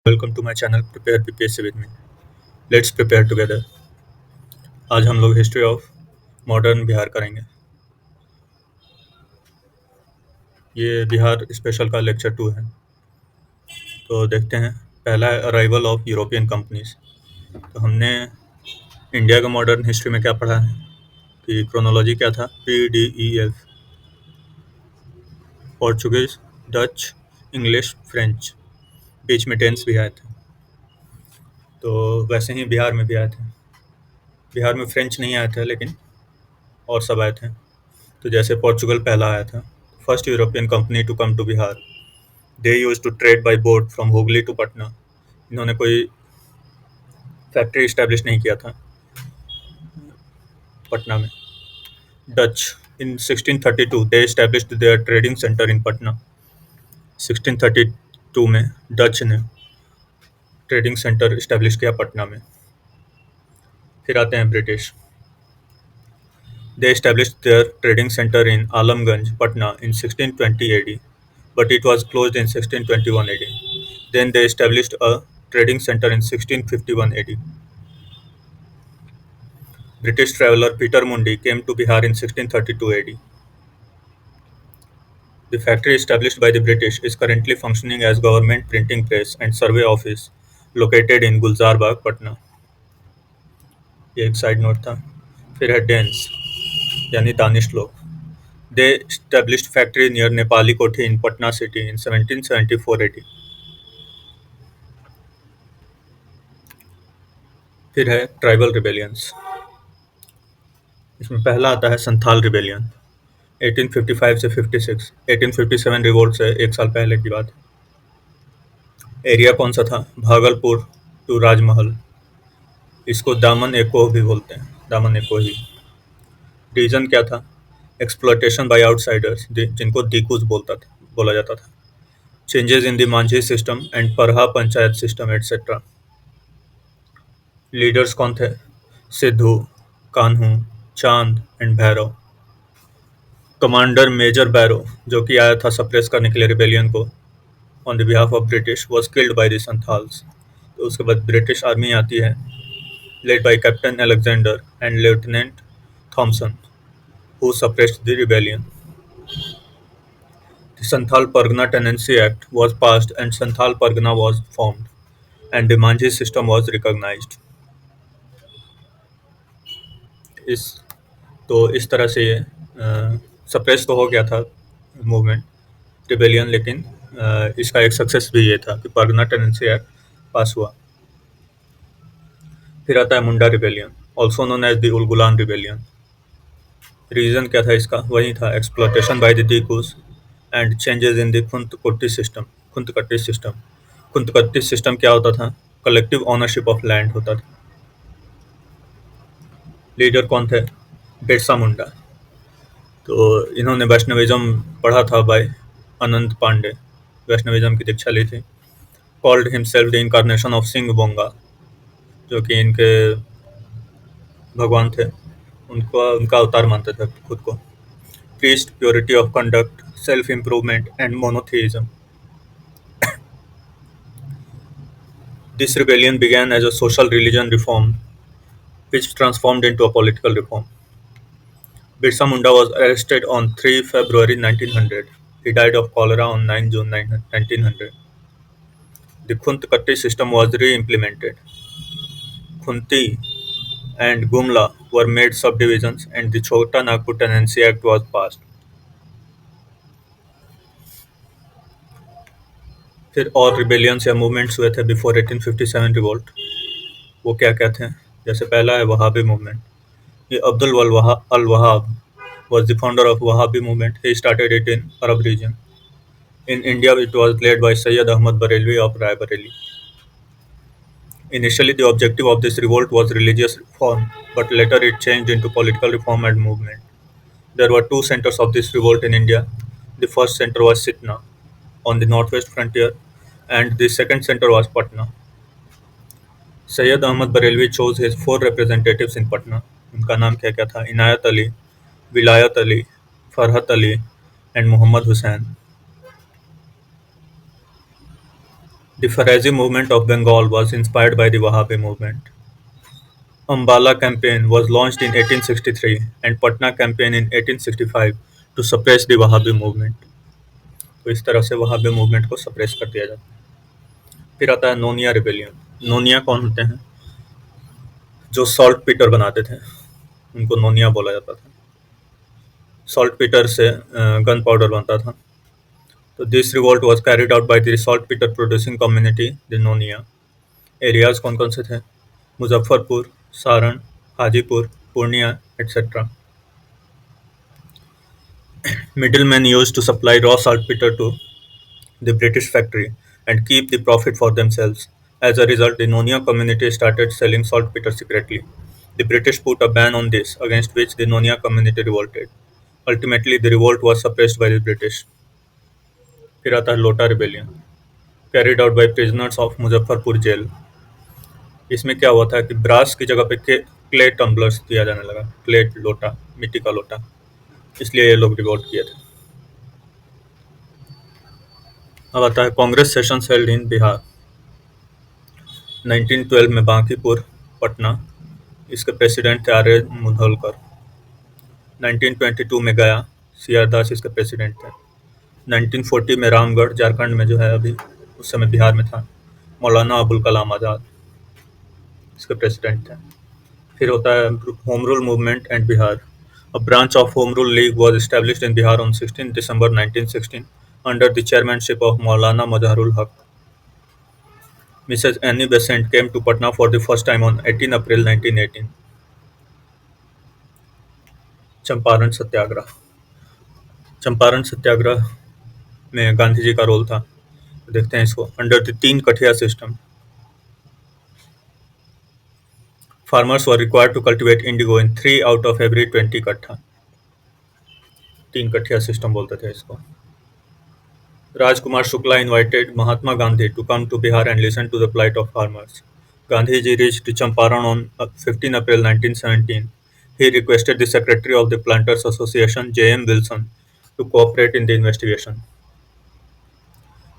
Welcome to my channel prepare PPSC with me. Let's prepare together. आज हम लोग history of modern Bihar करेंगे। ये बिहार स्पेशल का लेक्चर 2 है। तो देखते हैं। पहला है अराइवल ऑफ यूरोपियन कंपनीज। तो हमने इंडिया का मॉडर्न हिस्ट्री में क्या पढ़ा है कि क्रोनोलॉजी क्या था, PDEF, Portuguese, Dutch, English, French, बीच में टेंस भी आए थे। तो वैसे ही बिहार में भी आए थे। बिहार में फ्रेंच नहीं आए थे लेकिन और सब आए थे। तो जैसे पोर्चुगल पहला आया था, first European company to come to Bihar. They use to trade by boat from Hooghly to Patna. इन्होंने कोई फैक्ट्री इस्टेब्लिश नहीं किया था पटना में। Dutch in 1632 they established their trading centre in Patna. 1632 में डच ने ट्रेडिंग सेंटर इस्टेब्लिश किया पटना में। फिर आते हैं British. They established their trading center in Alamganj, Patna in 1620 AD, but it was closed in 1621 AD. Then they established a trading center in 1651 AD. British traveller Peter Mundy came to Bihar in 1632 AD. The factory established by the British is currently functioning as government printing press and survey office located in Gulzar Bagh, Patna. ये एक side note था। फिर है dense यानी दानिश लोग। They established factory near Nepali Kothi in Patna city in 1774 AD. फिर है tribal rebellions. इसमें पहला आता है संथाल रिबेलियन 1855 से 56। 1857 रिवोल्ट से एक साल पहले की बात है। एरिया कौन सा था? भागलपुर टू राजमहल। इसको दामन एकोह भी बोलते हैं, दामन एकोही। रीजन क्या था? एक्सप्लॉयटेशन बाय आउटसाइडर्स, जिनको दीकूज बोला जाता था। Changes in the Manjhi system and Parha panchayat system etcetera. Leaders कौन थे? Sidhu, Kanhu, Chand and Bhairav. Commander major Burrough, जो कि आया था सप्रेस करने के लिए रिबेलियन को on the behalf of British, was killed by the Santhals. तो उसके बाद ब्रिटिश आर्मी आती है led by Captain Alexander and Lieutenant Thomson, who suppressed the rebellion. The Santhal Pargana Tenancy Act was passed and Santhal Pargana was formed, and the Manjhi system was recognized. इस इस तरह से ये suppress तो हो गया था मूवमेंट रिबेलियन, लेकिन इसका एक सक्सेस भी ये था कि परगना टेनेंसी एक्ट पास हुआ। फिर आता है Munda rebellion, also known as the Ulgulan rebellion. Reason क्या था इसका? वही था, एक्सप्लॉयटेशन बाय द दीकूज and changes in the Khuntkatti system. Khuntkatti system क्या होता था? कलेक्टिव ओनरशिप ऑफ लैंड होता था। लीडर कौन थे? बिरसा मुंडा। तो इन्होंने वैष्णविज्म पढ़ा था बाय अनंत पांडे, वैष्णविज्म की दीक्षा ली थी। Called himself the incarnation of Singh Bonga, जो कि इनके भगवान थे, उनका अवतार मानते थे खुद को। Preached purity of conduct, self improvement and monotheism. This rebellion began as a social religion reform which transformed into a political reform. Birsa Munda was arrested on 3 February 1900. He died of cholera on 9 June 1900. The Khuntkatti system was re-implemented. Khunti and Gumla were made subdivisions and the Chota Nagpur Tenancy Act was passed. फिर और rebellions या movements हुए थे before 1857 revolt. वो क्या क्या थे? जैसे पहला है वहाबी मूवमेंट। ये अब्दुल अल Wahab was the founder of Wahhabi movement. He started it in Arab region. In India, it was led by Sayyid Ahmad Barelvi of Raebareli. Initially, the objective of this revolt was religious reform, but later it changed into political reform and movement. There were two centers of this revolt in India. The first center was Sitna, on the northwest frontier, and the second center was Patna. Sayyid Ahmad Barelvi chose his 4 representatives in Patna. उनका नाम क्या क्या था? Inayat Ali, Wilayat Ali, Farhat Ali and Mohammad Hussain. The Farazi movement of Bengal was inspired by the Wahhabi movement. Ambala campaign was launched in 1863 and Patna campaign in 1865 to suppress the Wahhabi movement. तो इस तरह से Wahhabi movement को सप्रेस कर दिया जाता है। फिर आता है नोनिया रिबेलियन। नोनिया कौन होते हैं? जो सॉल्ट पीटर बनाते थे, उनको नोनिया बोला जाता था। सॉल्ट पीटर से गन पाउडर बनता था। तो this revolt was carried out by the saltpetre producing community, the Nonia. Areas कौन कौन से थे? Muzaffarpur, Saran, Hajipur, Purnia etcetera. Middlemen used to supply raw saltpeter to the British factory and keep the profit for themselves. As a result, the Nonia community started selling saltpeter secretly. The British put a ban on this, against which the Nonia community revolted. Ultimately, the revolt was suppressed by the British. फिर आता है Lota rebellion, carried out by prisoners of Muzaffarpur jail. इसमें क्या हुआ था कि brass की जगह पे क्ले टम्बलर्स दिया जाने लगा, क्ले लोटा, मिट्टी का लोटा, इसलिए ये लोग रिवोल्ट किए थे। अब आता है Congress session held in Bihar. 1912 में बांकीपुर, पटना। इसके प्रेसिडेंट थे आर्य मुधोलकर। 1922 में गया, सी आर दास इसके प्रेसिडेंट थे। 1940 में रामगढ़, झारखंड में जो है अभी, उस समय बिहार में था, मौलाना अबुल कलाम आज़ाद इसके प्रेसिडेंट थे। फिर होता है home rule movement and Bihar. A branch of Home Rule League was established in Bihar on 16 December 1916 under the chairmanship of Maulana Mazharul Haq. Mrs. Annie Besant came to Patna for the first time on 18 April 1918. Champaran Satyagraha. Champaran Satyagraha में गांधी जी का role था। देखते हैं इसको। Under the 3 Kathia system, farmers were required to cultivate indigo in 3 out of every 20 कट्ठा। 3 Kathia system बोलते थे इसको। Rajkumar Shukla invited Mahatma Gandhi to come to Bihar and listen to the plight of farmers. Gandhi ji reached Champaran on 15 April 1917. He requested the secretary of the Planters Association, J.M. Wilson, to cooperate in the investigation.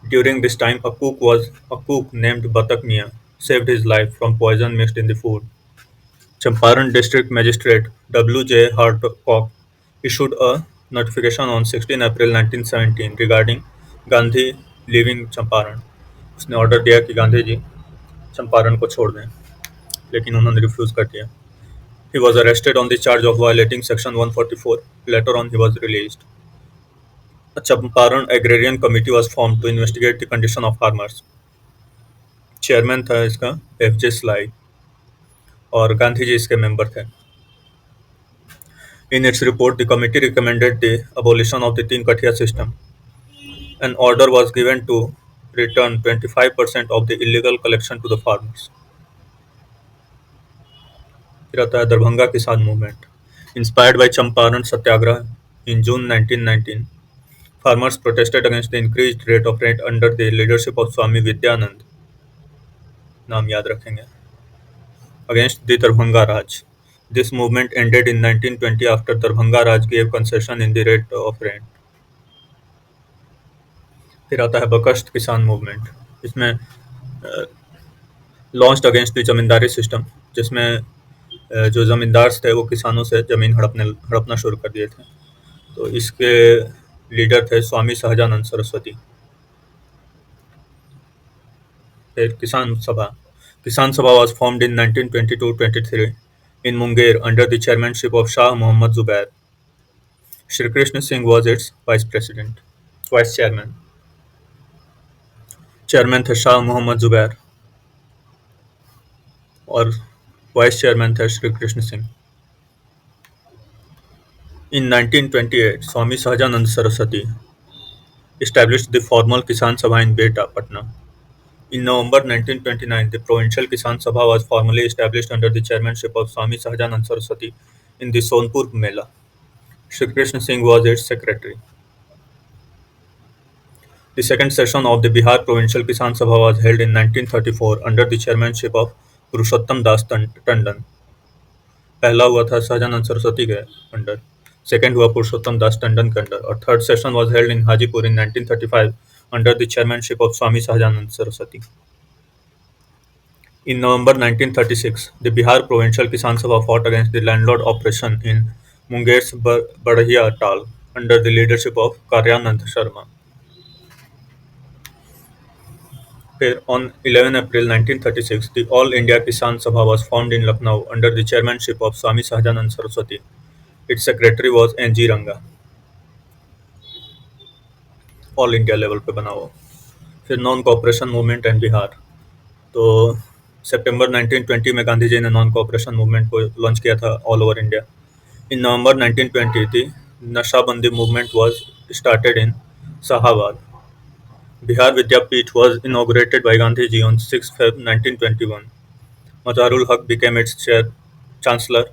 During this time, a cook named Batak Mian saved his life from poison mixed in the food. Champaran District Magistrate W.J. Harcock issued a notification on 16 April 1917 regarding Gandhi leaving Champaran. उसने order दिया कि गांधी जी चंपारण को छोड़ दें, लेकिन उन्होंने refuse कर दिया। He was arrested on the charge of violating section 144. Later on, he was released. A Champaran Agrarian Committee was formed to investigate the condition of farmers. Chairman था इसका F.J. Sly और गांधी जी इसके मेंबर थे। In its report, the committee recommended the abolition of the Teen Kathia system. An order was given to return 25% of the illegal collection to the farmers. फिर आता है दरभंगा किसान movement. Inspired by Champaran Satyagraha in June 1919, farmers protested against the increased rate of rent under the leadership of Swami Vidyanand. नाम याद रखेंगे। Against the Darbhanga Raj. This movement ended in 1920 after Darbhanga Raj gave concession in the rate of rent. फिर आता है बकश्त किसान movement. इसमें launched against the zamindari system, जिसमें जो ज़मींदार थे वो किसानों से ज़मीन हड़पना शुरू कर दिए थे। तो इसके लीडर थे स्वामी सहजानंद सरस्वती। फिर किसान सभा was formed in 1922-23 in Munger under the chairmanship of Shah Mohammad Zubair. Shri Krishna Singh was its vice chairman. Chairman थे शाह मोहम्मद जुबैर और वाइस चेयरमैन थे Shri Krishna Singh. In 1928, Swami Sahajanand Saraswati established the formal Kisan Sabha in Beta, Patna. In November 1929, the Provincial Kisan Sabha was formally established under the chairmanship of Swami Sahajanand Saraswati in the Sonpur Mela. Shri Krishna Singh was its secretary. The second session of the Bihar Provincial Kisan Sabha was held in 1934 under the chairmanship of पुरुषोत्तम दास टंडन। पहला हुआ था सहजानंद सरस्वती के under, second हुआ पुरुषोत्तम दास टंडन के under, और third session was held in Hajipur in 1935 under the chairmanship of Swami Sahajanand Saraswati. In November 1936, the Bihar Provincial Kisan Sabha fought against the landlord oppression in Munger's Badhiya Tal under the leadership of Karyanand Sharma. On 11 April 1936, the All India Kisan Sabha was formed in Lucknow under the chairmanship of Swami Sahajanand Saraswati. Its secretary was N.G. Ranga. All India level पे बना हुआ। फिर non cooperation movement and Bihar. तो सितंबर 1920 में गांधी जी ने non cooperation movement को launch किया था all over India. In November 1920 the nashabandi movement was started in Shahabad. Bihar Vidyapeeth was inaugurated by Gandhi ji on 6 Feb 1921. Mazharul Haq became its chancellor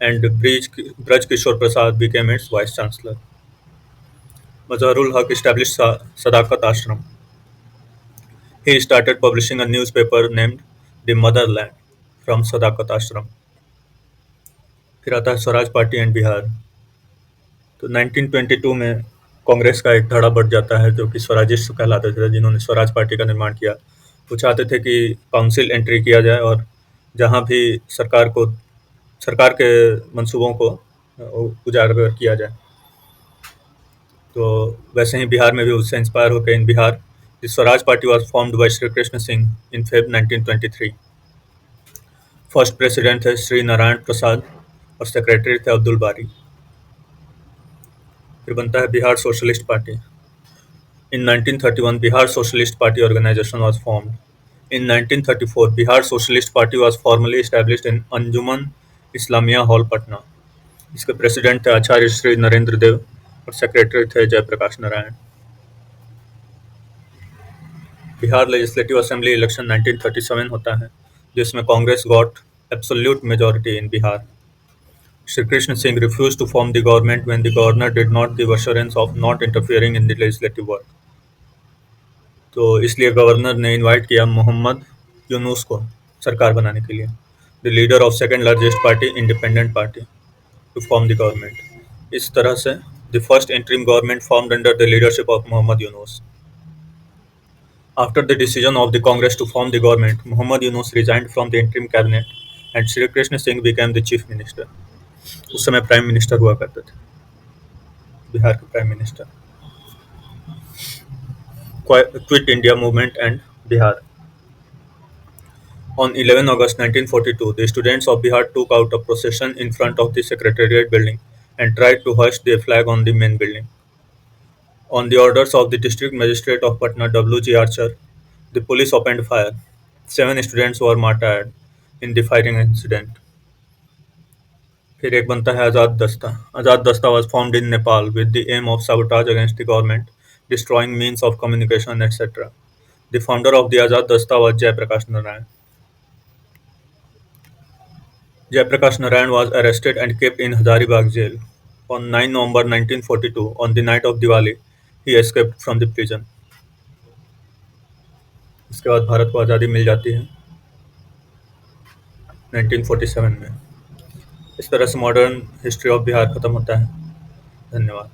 and Braj Kishore Prasad became its vice chancellor. Mazharul Haq established Sadakat Ashram. He started publishing a newspaper named The Motherland from Sadakat Ashram. फिर आता है Swaraj party and Bihar. तो 1922 में कांग्रेस का एक धड़ा बढ़ जाता है जो कि स्वराजिस्ट कहलाते थे, जिन्होंने स्वराज पार्टी का निर्माण किया। वो चाहते थे कि काउंसिल एंट्री किया जाए और जहां भी सरकार के मंसूबों को उजागर किया जाए। तो वैसे ही बिहार में भी उससे इंस्पायर होकर in Bihar the Swaraj party was formed by Shri Krishna Singh in Feb 1923। First president थे श्री नारायण प्रसाद और सेक्रेटरी थे अब्दुल बारी। फिर बनता है Bihar Socialist Party. In 1931 Bihar Socialist Party organisation was formed. In 1934 Bihar Socialist Party was formally established in Anjuman Islamia Hall Patna. इसके प्रेसिडेंट थे आचार्य श्री नरेंद्र देव और सेक्रेटरी थे Jayaprakash Narayan. Bihar legislative assembly election 1937 होता है, जिसमें Congress got absolute majority in Bihar. Sri Krishna Singh refused to form the government when the governor did not give assurance of not interfering in the legislative work. तो इसलिए governor ने invite किया मोहम्मद यूनुस को सरकार बनाने के लिए, the leader of second largest party independent party, to form the government. इस तरह से the first interim government formed under the leadership of Mohammad Yunus. After the decision of the Congress to form the government, Muhammad Yunus resigned from the interim cabinet and Shri Krishna Singh became the chief minister. उस समय prime minister हुआ करते थे, बिहार के prime minister. Quit India movement and Bihar. On 11 August 1942, the students of Bihar took out a procession in front of the Secretariat building and tried to hoist the flag on the main building. On the orders of the District Magistrate of Patna, W.G. Archer, the police opened fire. 7 students were martyred in the firing incident. फिर एक बनता है आज़ाद दस्ता। आज़ाद दस्ता was formed in Nepal with the aim of sabotage against the government, destroying means of communication, etc. The founder of the Azad Dasta was Jayaprakash Narayan. Jayaprakash Narayan was arrested and kept in Hazaribagh jail. On 9 November 1942, on the night of Diwali, he escaped from the prison. इसके बाद भारत को आज़ादी मिल जाती है 1947 में। इस तरह से मॉडर्न हिस्ट्री ऑफ बिहार खत्म होता है। धन्यवाद।